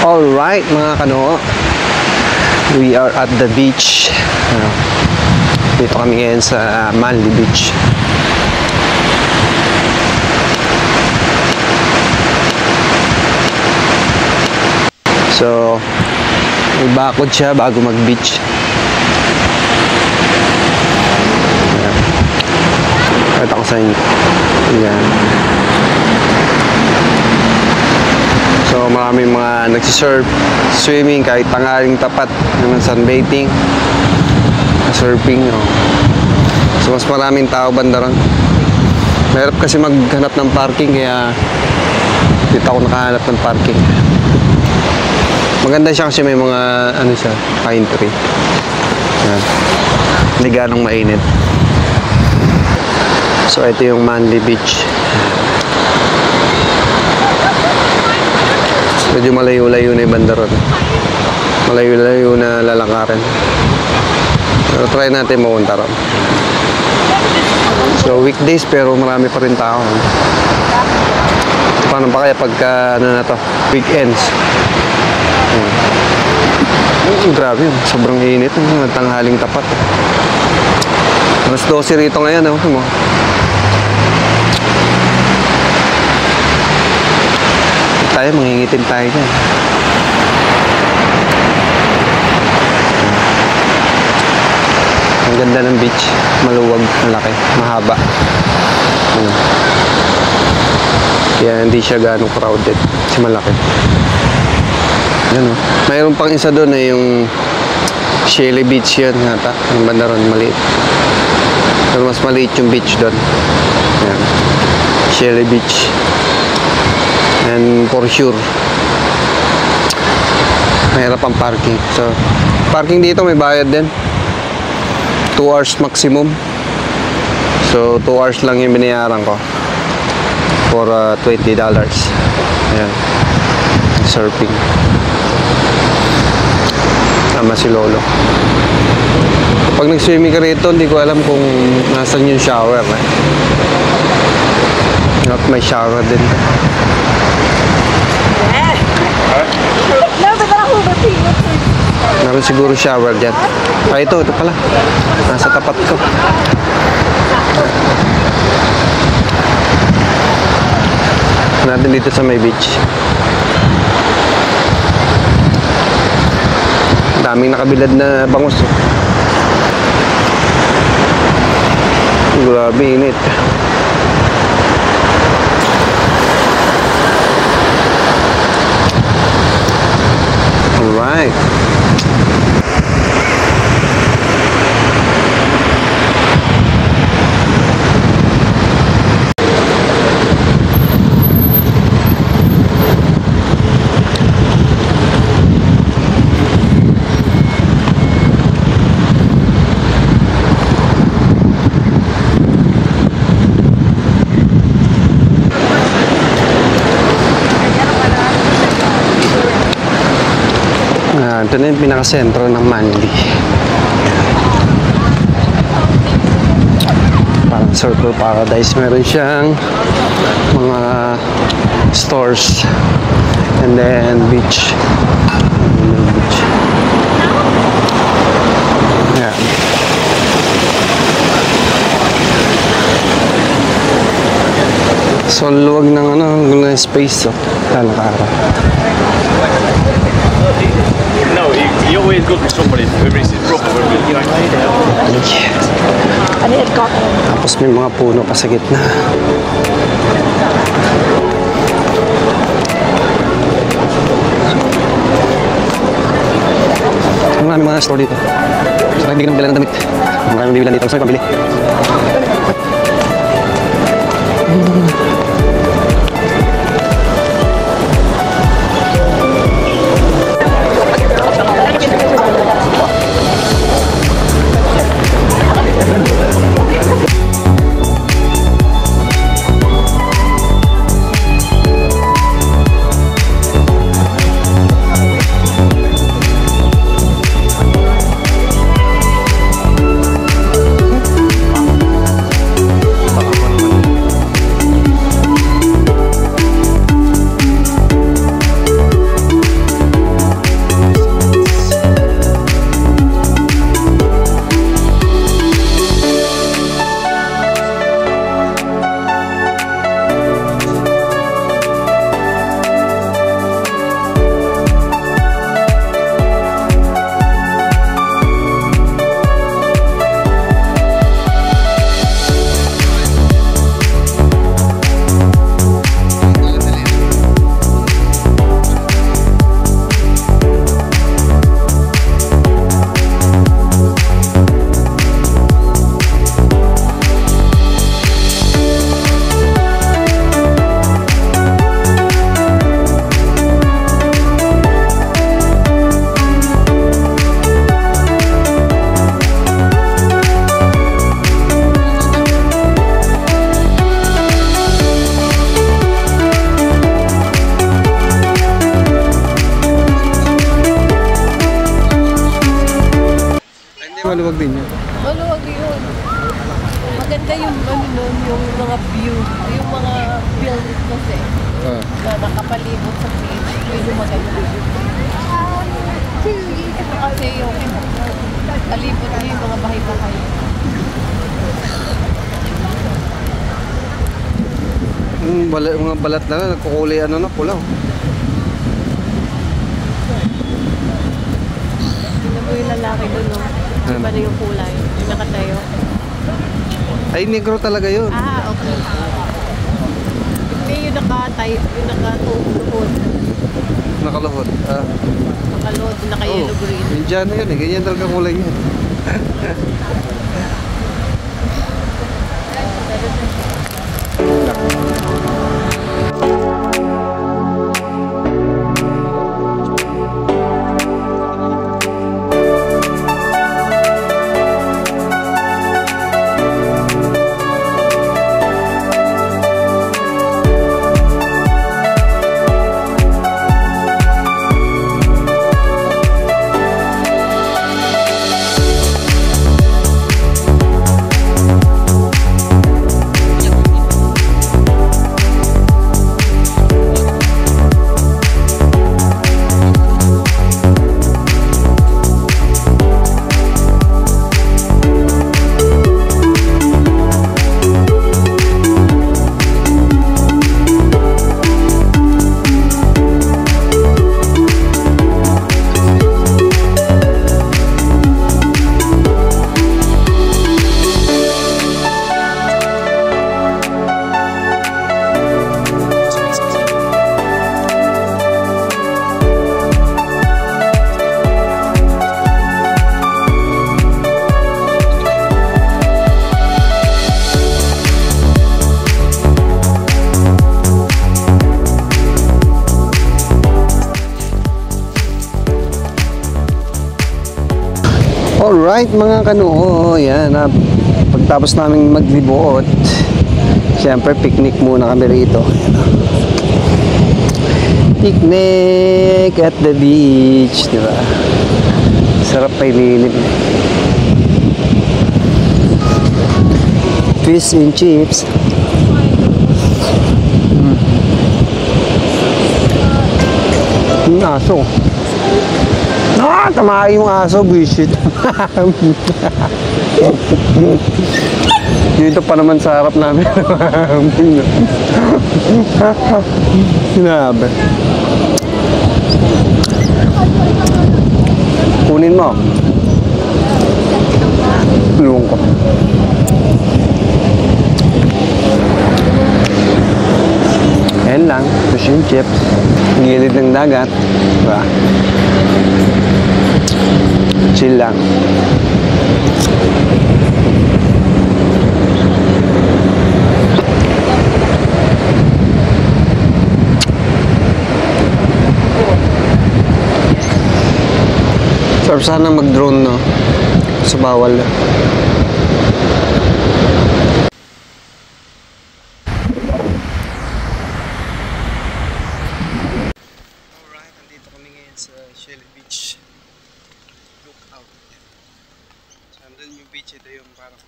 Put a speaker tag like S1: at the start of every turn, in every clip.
S1: Alright mga kano, we are at the beach. Dito kami ngayon sa Manly Beach. So may bakod siya bago mag-beach. Pakita ko sa inyo. Ayan. So maraming mga nagsisurf, swimming kahit tanghaling tapat, naman sunbathing, surfing. So mas maraming tao banda ron. Mahirap kasi maghanap ng parking kaya dito ako nakahanap ng parking. Maganda siya kasi may mga ano siya, pine tree. Yan. Hindi ganong mainit. So ito yung Manly Beach. Medyo malayo-layo na yung banda ron. Malayo-layo na lalakarin. Pero try natin mapunta ron. So weekdays pero marami pa rin tao. Paano pa kaya pagka ano na to, weekends? Grabe yun. Sobrang init. Tanghaling tapat. Alas 12 rito ngayon. Mo. Tayo, mangingitin tayo dyan. Ang ganda ng beach. Maluwag, malaki, mahaba. Kaya hindi siya ganong crowded. Kasi malaki. Yan, mayroon pang isa doon yung Shelly Beach yun yata. Ang banda ron, maliit. Pero mas maliit yung beach doon. Yan. Shelly Beach. And for sure mahirap ang parking. So parking dito may bayad din. 2 hours maximum. So 2 hours lang yung binayaran ko for $20. Ayan. Surfing. Tama si Lolo. Pag nag-swimming ka rito, hindi ko alam kung nasan yung shower. At may shower din. Meron siguro shower dyan. Ito pala. Nasa tapat ko. Natin dito sa may beach. Daming nakabilad na bangus. Grabe init. Alright. Ito na yung pinakasentro ng Manly. Parang Circle Paradise. Meron siyang mga stores and then beach. Yan. So luwag ng ng space. Talakara.
S2: No, you always go to somebody who is proper.
S1: Tapos may mga puno pa sa gitna. Maraming mga store dito. Saka hindi ka nang bilhan ng damit. Maraming bibilan dito. Saan pabili?
S3: Maganda yung ano nun, yung mga view, yung mga buildings kasi na nakapalibot sa beach. Yun yung maganda. Ito kasi yung palibot niya yung mga bahay-bahay.
S1: Mga balat na nagkukulay ano na pula.
S3: Tingnan mo yung lalaki doon, no? Iba na yung kulay. Yung nakatayo.
S1: Ay, negro talaga yun.
S3: Ah, okay. Hindi yung nakatayo, yung nakatuhod.
S1: Nakaluhod.
S3: Nakaluhod, naka-yellow green.
S1: Indian yun eh. Ganyan talaga kulay niya. Alright mga kanuo, yan pagtapos namin maglibuot, syempre picnic muna kami rito. Picnic at the beach, di ba? Sarap pa ililim. Fish and chips. Aso. Tama yung aso, bullshit. Dito pa naman sa harap namin. Sinabi. Kunin mo. Tulungan ko. Ayan lang. Fish and chips. Gilid ng dagat. Diba? Chill lang. Sarap sana mag-drone, no? So bawal. Alright, nandito kami ngayon sa Shelly Beach. Lookout. So, andun yung beach, ito yung parang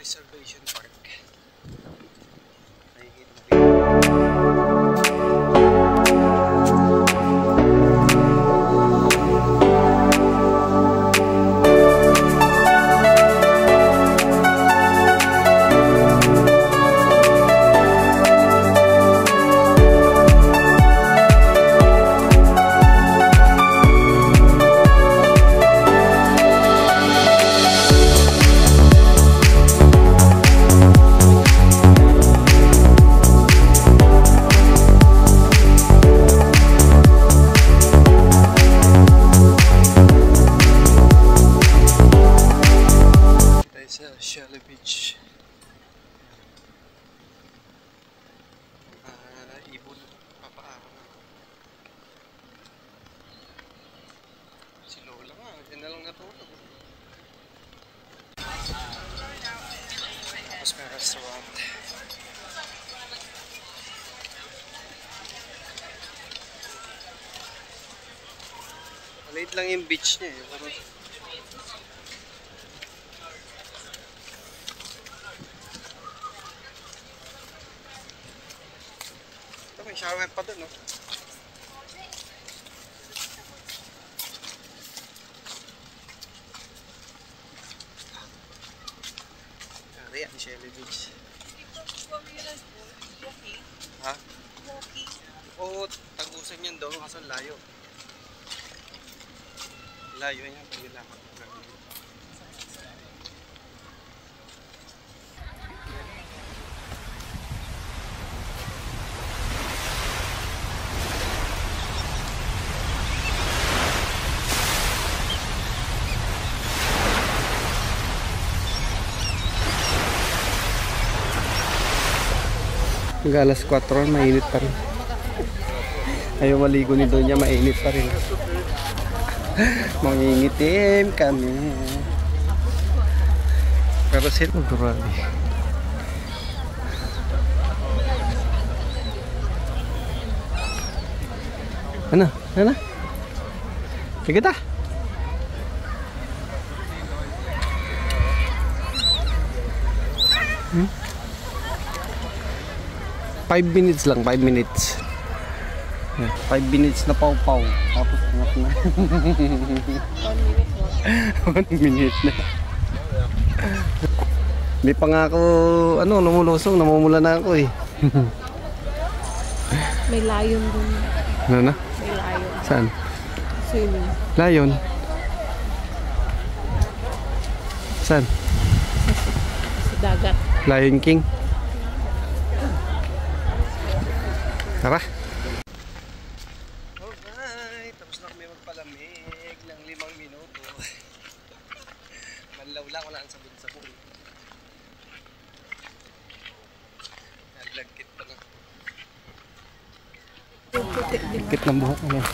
S1: reservation park. Nakikita mo Shelly Beach. Ibon, papaaro. Si Lola nga, dyan na lang natulog. Tapos may restaurant. Maliit lang yung beach niya eh. shower pa dun, no? Kaya, Shelly Beach. Ha? Oo, tagusan yan doon, kaso layo. Layo yan, pagilakad. Hanggang alas 4, mainit pa rin. Ayaw maligo ni Donya, mainit pa rin. Mangingitim kami. Pero sila grabe. Ano? Ano? Sige ta. Hmm? 5 minutes lang, 5 minutes. 5 minutes na pau-pau. Tapos na. 1 minute na. Hindi pa nga ako, lumulusong, namumula na ako eh.
S3: May lion dun.
S1: Ano na?
S3: May lion.
S1: Saan?
S3: Swimming.
S1: Lion? Saan?
S3: Sa dagat.
S1: Lion King? Tara! Alright, tapos na kami magpalamig ng 5 minuto. Manlaw lang, wala ang sabon-sabon. Nalagkit pa na. Lagkit ng buhok niya.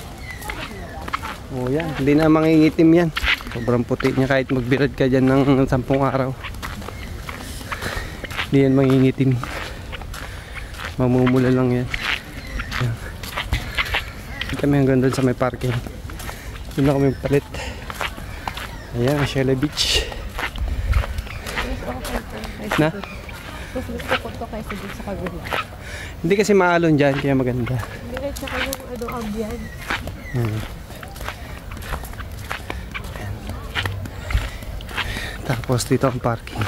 S1: Oh yan, hindi na mangingitim yan. Sobrang puti niya kahit magbirad ka dyan ng 10 araw. Hindi yan mangingitim. Mamumula lang yan. Kami hanggang doon sa may parking. Doon na kami palit. Ayan, Shelly Beach. Na?
S3: Mas gusto ko ito kaysa dun sa kabila.
S1: Hindi kasi maalon dyan, kaya maganda.
S3: Hindi rin tsaka yung ambyan.
S1: Tapos dito ang parking.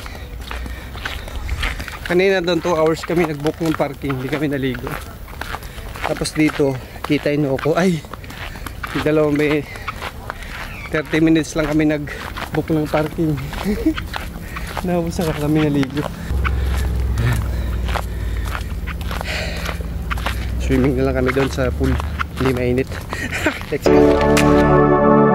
S1: Kanina doon 2 hours kami nag-book ng parking, hindi kami naligo. Tapos dito, kita Inoko. Ay, dalawang may 30 minutes lang kami nag-book ng parking. Naubos na kami naligo. Swimming na lang kami doon sa pool. Hindi mainit. Let's go.